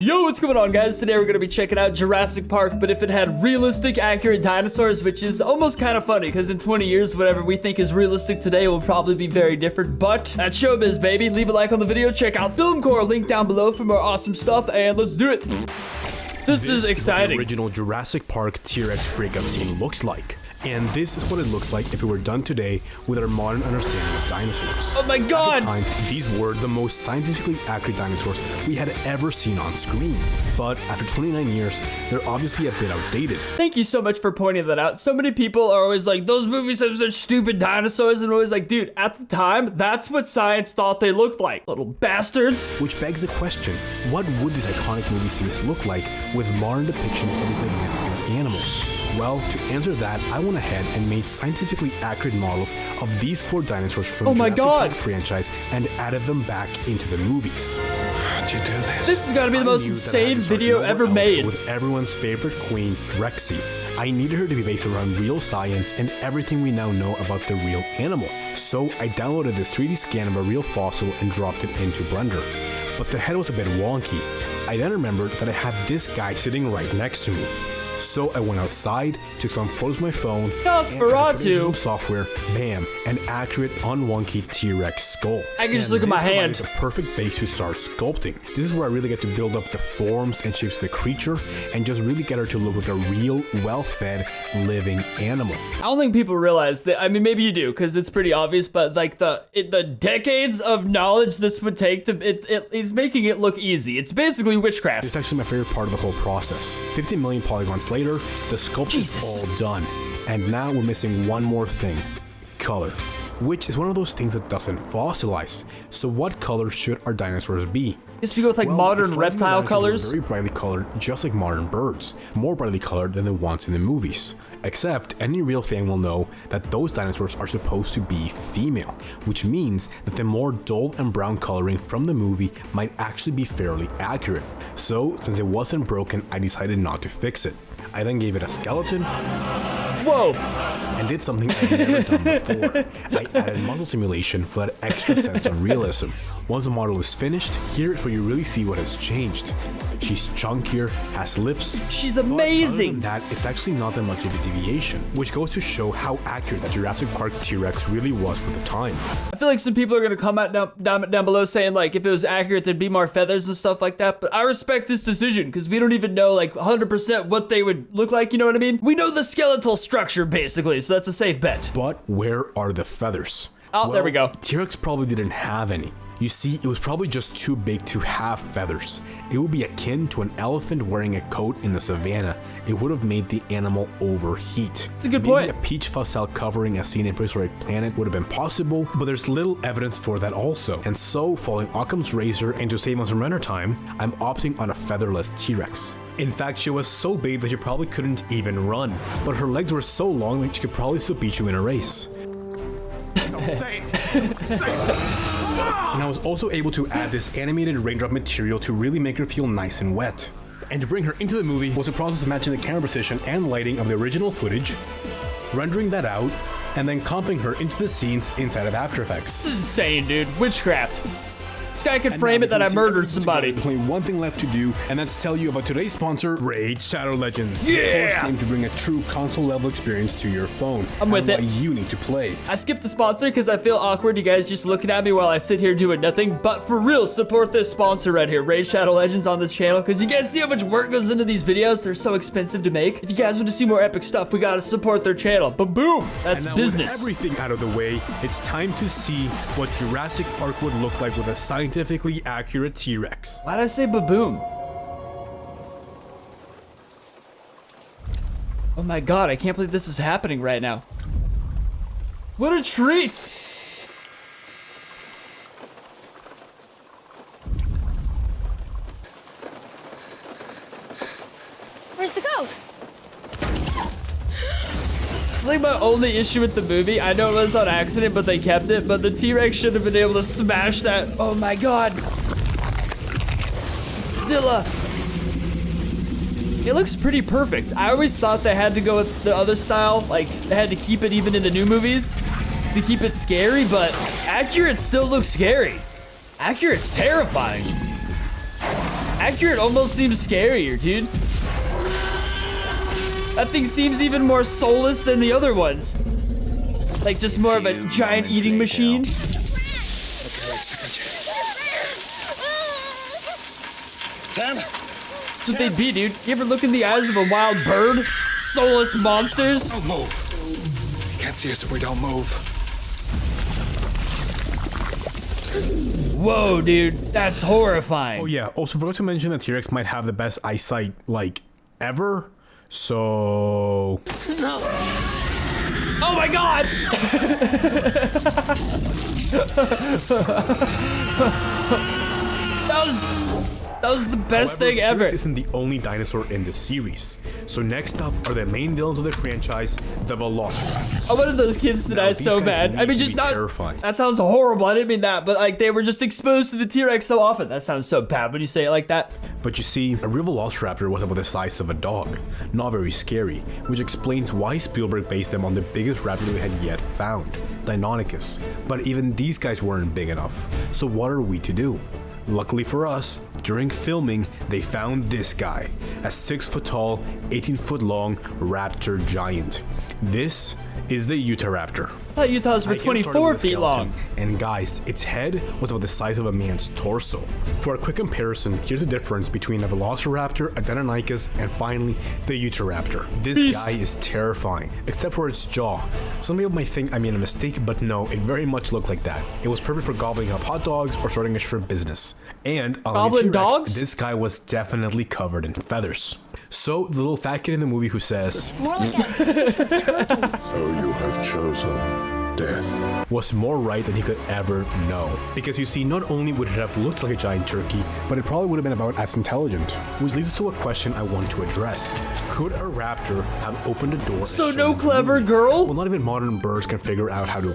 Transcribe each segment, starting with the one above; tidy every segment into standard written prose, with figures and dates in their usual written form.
Yo, what's going on, guys? Today we're going to be checking out Jurassic Park, but if it had realistic, accurate dinosaurs, which is almost kind of funny, because in 20 years, whatever we think is realistic today will probably be very different, but that's showbiz, baby. Leave a like on the video, check out Filmcore, link down below for more awesome stuff, and let's do it. This is exciting. What the original Jurassic Park T-Rex breakout scene looks like. And this is what it looks like if it were done today with our modern understanding of dinosaurs. Oh my god! At the time, these were the most scientifically accurate dinosaurs we had ever seen on screen. But after 29 years, they're obviously a bit outdated. Thank you so much for pointing that out. So many people are always like, those movies have such stupid dinosaurs, and I'm always like, dude, at the time, that's what science thought they looked like. Little bastards. Which begs the question, what would this iconic movie series look like with modern depictions of these magnificent animals? Well, to answer that, I went ahead and made scientifically accurate models of these four dinosaurs from the Jurassic Park franchise and added them back into the movies. How'd you do this? This has got to be the most insane video ever made. With everyone's favorite queen, Rexy. I needed her to be based around real science and everything we now know about the real animal. So I downloaded this 3D scan of a real fossil and dropped it into Blender. But the head was a bit wonky. I then remembered that I had this guy sitting right next to me. So I went outside, took some photos with my phone, Nosferatu and software, bam, an accurate, unwonky T-Rex skull. I can just look at my hand. It's a perfect base to start sculpting. This is where I really get to build up the forms and shapes of the creature, and just really get her to look like a real, well-fed, living animal. I don't think people realize that. I mean, maybe you do, because it's pretty obvious, but like the decades of knowledge this would take to it is making it look easy. It's basically witchcraft. It's actually my favorite part of the whole process. 50 million polygons later, the sculpture is all done. And now we're missing one more thing. Color. Which is one of those things that doesn't fossilize. So what color should our dinosaurs be? Just we go with like modern reptile colors. Very brightly colored, just like modern birds. More brightly colored than the ones in the movies. Except, any real fan will know that those dinosaurs are supposed to be female, which means that the more dull and brown coloring from the movie might actually be fairly accurate. So, since it wasn't broken, I decided not to fix it. I then gave it a skeleton. Whoa! And did something I've never done before. I added muscle simulation for that extra sense of realism. Once the model is finished, here is where you really see what has changed. She's chunkier, has lips. She's amazing! But other than that, it's actually not that much of a deviation, which goes to show how accurate that Jurassic Park T-Rex really was for the time. I feel like some people are gonna comment down below saying like if it was accurate there'd be more feathers and stuff like that, but I respect this decision because we don't even know like 100% what they would look like, you know what I mean? We know the skeletal structure basically, so that's a safe bet. But where are the feathers? Oh, well, there we go. T-Rex probably didn't have any. You see, it was probably just too big to have feathers. It would be akin to an elephant wearing a coat in the savannah. It would have made the animal overheat. That's a good point. Maybe a peach fossil covering a seen in Prehistoric Planet would have been possible, but there's little evidence for that also. And so, following Occam's razor and to save on some render time, I'm opting on a featherless T-Rex. In fact, she was so big that she probably couldn't even run, but her legs were so long that she could probably still beat you in a race. And I was also able to add this animated raindrop material to really make her feel nice and wet. And to bring her into the movie was a process of matching the camera position and lighting of the original footage, rendering that out, and then comping her into the scenes inside of After Effects. This is insane, dude. Witchcraft. This guy could frame it that I murdered somebody. There's only one thing left to do, and that's tell you about today's sponsor, Raid Shadow Legends. Yeah! The first game to bring a true console-level experience to your phone. I'm with it. Why you need to play. I skipped the sponsor because I feel awkward, you guys just looking at me while I sit here doing nothing, but for real, support this sponsor right here, Raid Shadow Legends on this channel, because you guys see how much work goes into these videos? They're so expensive to make. If you guys want to see more epic stuff, we gotta support their channel. But boom, that's and now business. With everything out of the way, it's time to see what Jurassic Park would look like with a scientifically accurate T-Rex. Why'd I say baboom? Oh my god, I can't believe this is happening right now. What a treat! Where's the goat? It's like my only issue with the movie. I know it was on accident, but they kept it. But the T-Rex should have been able to smash that. Oh my god. Zilla. It looks pretty perfect. I always thought they had to go with the other style. Like, they had to keep it even in the new movies to keep it scary, but accurate still looks scary. Accurate's terrifying. Accurate almost seems scarier, dude. That thing seems even more soulless than the other ones. Like just more of a giant eating machine. That's what they'd be, dude. You ever look in the eyes of a wild bird? Soulless monsters? Don't move. You can't see us if we don't move. Whoa, dude. That's horrifying. Oh yeah, also forgot to mention that T-Rex might have the best eyesight, like, ever. So... No. Oh my god! That was the best thing ever. T-Rex isn't the only dinosaur in the series. So next up are the main villains of the franchise, the Velociraptors. I wanted those kids to die so bad. I mean, just not. Terrifying. That sounds horrible. I didn't mean that, but like they were just exposed to the T-Rex so often. That sounds so bad when you say it like that. But you see, a real Velociraptor was about the size of a dog, not very scary, which explains why Spielberg based them on the biggest raptor they had yet found, Deinonychus. But even these guys weren't big enough. So what are we to do? Luckily for us, during filming, they found this guy, a 6-foot tall, 18-foot long raptor giant. This is the Utahraptor. I thought Utahs were 24 feet long. And guys, its head was about the size of a man's torso. For a quick comparison, here's the difference between a Velociraptor, a Deinonychus, and finally, the Utahraptor. This Beast. guy is terrifying, except for its jaw. Some people might think I made a mistake, but no, it very much looked like that. It was perfect for gobbling up hot dogs or starting a shrimp business. And unlike Goblin T-Rex, dogs? this guy was definitely covered in feathers. So, the little fat kid in the movie who says, So you have chosen death. was more right than he could ever know. Because you see, not only would it have looked like a giant turkey, but it probably would have been about as intelligent. Which leads us to a question I want to address. Could a raptor have opened a door? So no clever girl? Well, not even modern birds can figure out how to...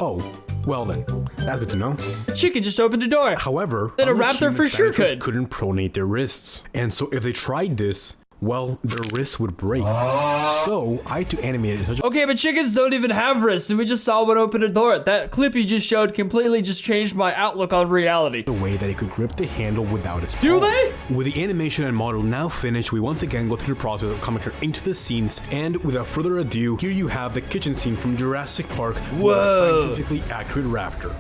Oh, well then, that's good to know. Chicken just opened a door. However, Then a unlike raptor for humans, sure dinosaurs could. couldn't pronate their wrists. And so if they tried this, well, their wrists would break. So I had to animate it in such a Okay, but chickens don't even have wrists, and we just saw one open a door. That clip you just showed completely just changed my outlook on reality. way that it could grip the handle without its Do paw. they? With the animation and model now finished, we once again go through the process of coming here into the scenes, and without further ado, here you have the kitchen scene from Jurassic Park with a Whoa. scientifically accurate raptor.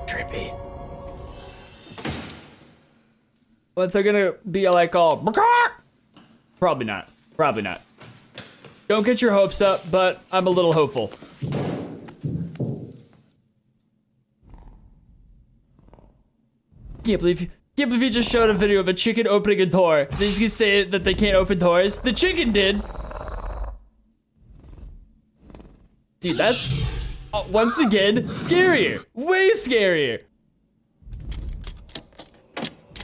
Trippy. But they're gonna be like all... Probably not. Probably not. Don't get your hopes up, but I'm a little hopeful. Can't believe you just showed a video of a chicken opening a door. He's gonna say that they can't open doors. The chicken did. Dude, that's once again scarier. Way scarier.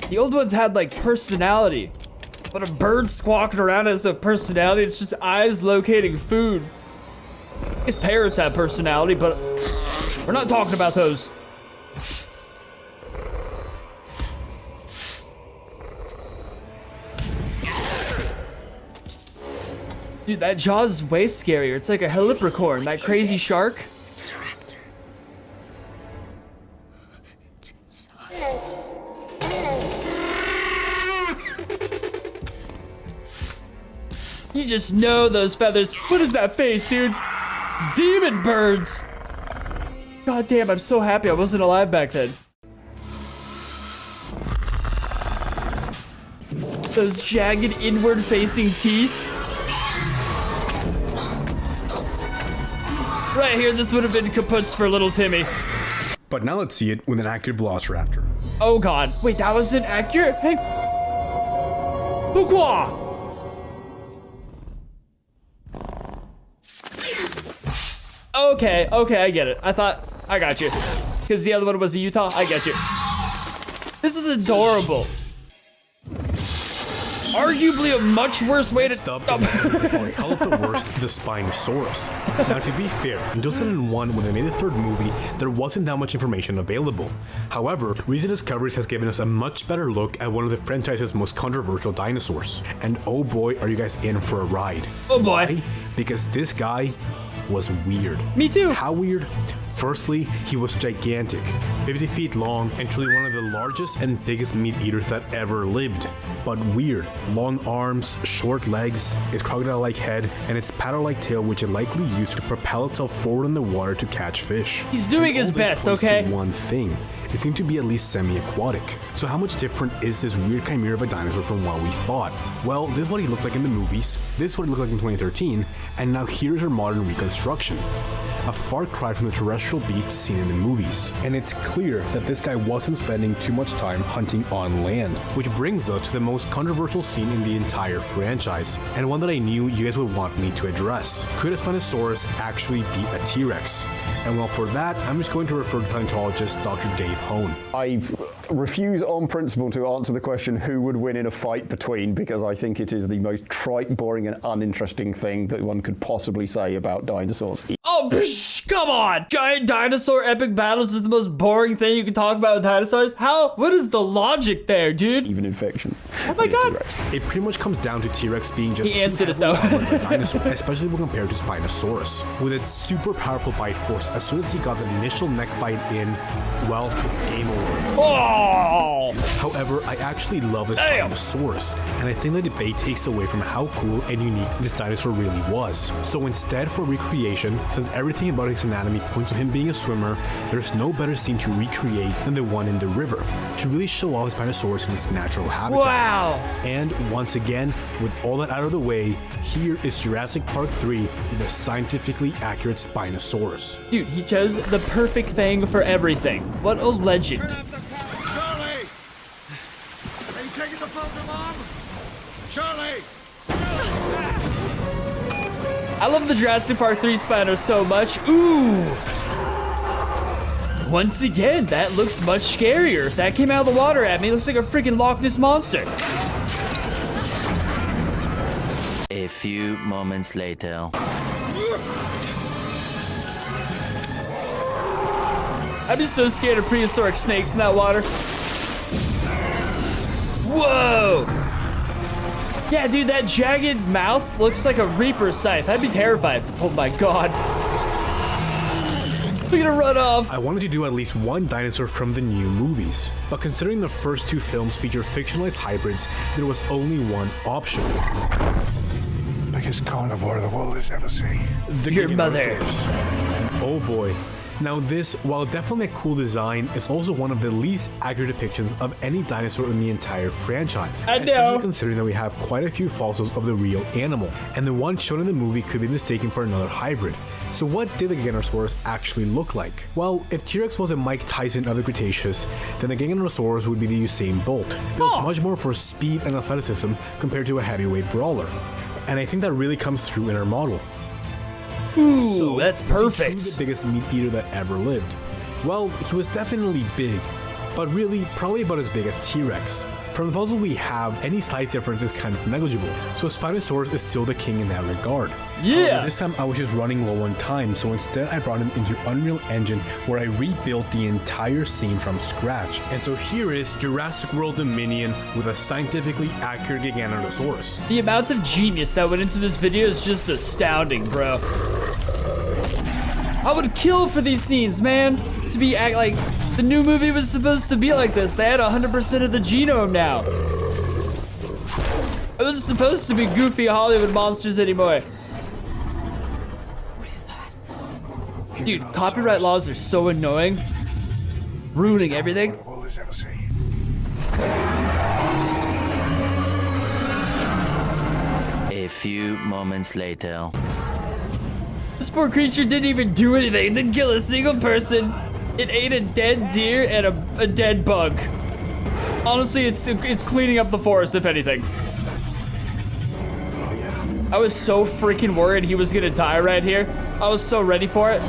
The old ones had like personality. But a bird squawking around has a personality. It's just eyes locating food. I guess parrots have personality, but we're not talking about those. Dude, that jaw's is way scarier. It's like a helipricorn, that crazy shark. It's a raptor. You just know those feathers. What is that face, dude? Demon birds. God damn, I'm so happy I wasn't alive back then. Those jagged inward-facing teeth. Right here, this would have been kaputs for little Timmy. But now let's see it with an accurate Velociraptor. Oh god. Wait, that was inaccurate? Hey. Pourquoi? Okay, I get it. I got you. Because the other one was a Utah, I get you. This is adorable. Arguably a much worse way to... Next up is a hell of the worst, the Spinosaurus. Now to be fair, in 2001 when they made the third movie, there wasn't that much information available. However, recent discoveries has given us a much better look at one of the franchise's most controversial dinosaurs. And oh boy, are you guys in for a ride. Oh boy. Why? Because this guy was weird. Me too. How weird? Firstly, he was gigantic, 50 feet long and truly one of the largest and biggest meat eaters that ever lived. But weird, long arms, short legs, its crocodile-like head, and its paddle-like tail which it likely used to propel itself forward in the water to catch fish. He's doing his best, okay? One thing, it seemed to be at least semi-aquatic. So how much different is this weird chimera of a dinosaur from what we thought? Well, this is what he looked like in the movies, this is what he looked like in 2013, and now here's her modern reconstruction. A far cry from the terrestrial beasts seen in the movies. And it's clear that this guy wasn't spending too much time hunting on land. Which brings us to the most controversial scene in the entire franchise, and one that I knew you guys would want me to address. Could a Spinosaurus actually beat a T-Rex? And well, for that, I'm just going to refer to paleontologist Dr. Dave Hone. I refuse on principle to answer the question who would win in a fight between, because I think it is the most trite, boring, and uninteresting thing that one could possibly say about dinosaurs. Oh, psh, come on! Giant dinosaur epic battles is the most boring thing you can talk about with dinosaurs? How? What is the logic there, dude? Even in fiction. Oh my god! T-Rex. It pretty much comes down to T-Rex being just He answered it though. dinosaur, especially when compared to Spinosaurus. With its super powerful bite force, as soon as he got the initial neck bite in, well, it's game over. Oh! However, I actually love this Damn. Spinosaurus, and I think the debate takes away from how cool and unique this dinosaur really was. So instead, for recreation, since everything about his anatomy points to him being a swimmer, there's no better scene to recreate than the one in the river, to really show off Spinosaurus in its natural habitat. Wow! And once again, with all that out of the way, here is Jurassic Park 3 with a scientifically accurate Spinosaurus. Dude, he chose the perfect thing for everything. What a legend. Charlie! Are you taking the phone to Mom? Charlie! I love the Jurassic Park 3 Spino so much. Ooh! Once again, that looks much scarier. If that came out of the water at me, it looks like a freaking Loch Ness Monster. A few moments later. I'm just so scared of prehistoric snakes in that water. Whoa! Yeah, dude, that jagged mouth looks like a Reaper scythe. I'd be terrified. Oh my god. We're gonna run off. I wanted to do at least one dinosaur from the new movies, but considering the first two films feature fictionalized hybrids, there was only one option. Biggest carnivore the world has ever seen. The Your Giganotosaurus. mother. Oh boy. Now this, while definitely a cool design, is also one of the least accurate depictions of any dinosaur in the entire franchise. I know. Especially considering that we have quite a few fossils of the real animal, and the one shown in the movie could be mistaken for another hybrid. So what did the Giganotosaurus actually look like? Well, if T-Rex was a Mike Tyson of the Cretaceous, then the Giganotosaurus would be the Usain Bolt. Built much more for speed and athleticism compared to a heavyweight brawler. And I think that really comes through in our model. Ooh, that's Was he truly perfect. the biggest meat eater that ever lived? Well, he was definitely big, but really probably about as big as T-Rex. From the puzzle we have, any size difference is kind of negligible, so Spinosaurus is still the king in that regard. Yeah. However, this time I was just running low on time, so instead I brought him into Unreal Engine where I rebuilt the entire scene from scratch. And so here is Jurassic World Dominion with a scientifically accurate Giganotosaurus. The amount of genius that went into this video is just astounding, bro. I would kill for these scenes, man. To be like the new movie was supposed to be like this. They had 100% of the genome now. It wasn't supposed to be goofy Hollywood monsters anymore. What is that? Dude, copyright laws are so annoying. Ruining everything. The world has ever seen. A few moments later. This poor creature didn't even do anything. It didn't kill a single person. It ate a dead deer and a dead bug. Honestly, it's cleaning up the forest, if anything. I was so freaking worried he was gonna die right here. I was so ready for it.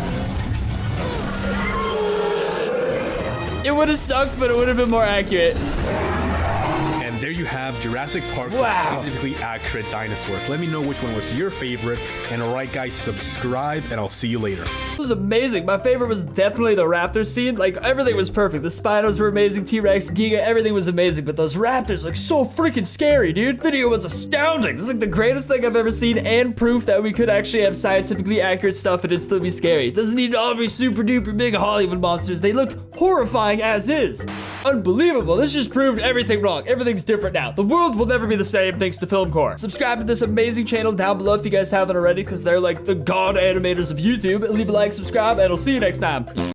It would have sucked, but it would have been more accurate. And There you have Jurassic Park with Wow. scientifically accurate dinosaurs. Let me know which one was your favorite. And alright guys, subscribe and I'll see you later. It was amazing. My favorite was definitely the raptor scene. Like, everything was perfect. The Spinos were amazing, T-Rex, Giga, everything was amazing. But those raptors, like, so freaking scary, dude. The video was astounding. This is like the greatest thing I've ever seen and proof that we could actually have scientifically accurate stuff and it'd still be scary. It doesn't need to all be super duper big Hollywood monsters. They look horrifying as is. Unbelievable. This just proved everything wrong. Everything's different now. The world will never be the same thanks to Film Core. Subscribe to this amazing channel down below if you guys haven't already, because they're like the god animators of YouTube. Leave a like, subscribe, and I'll see you next time.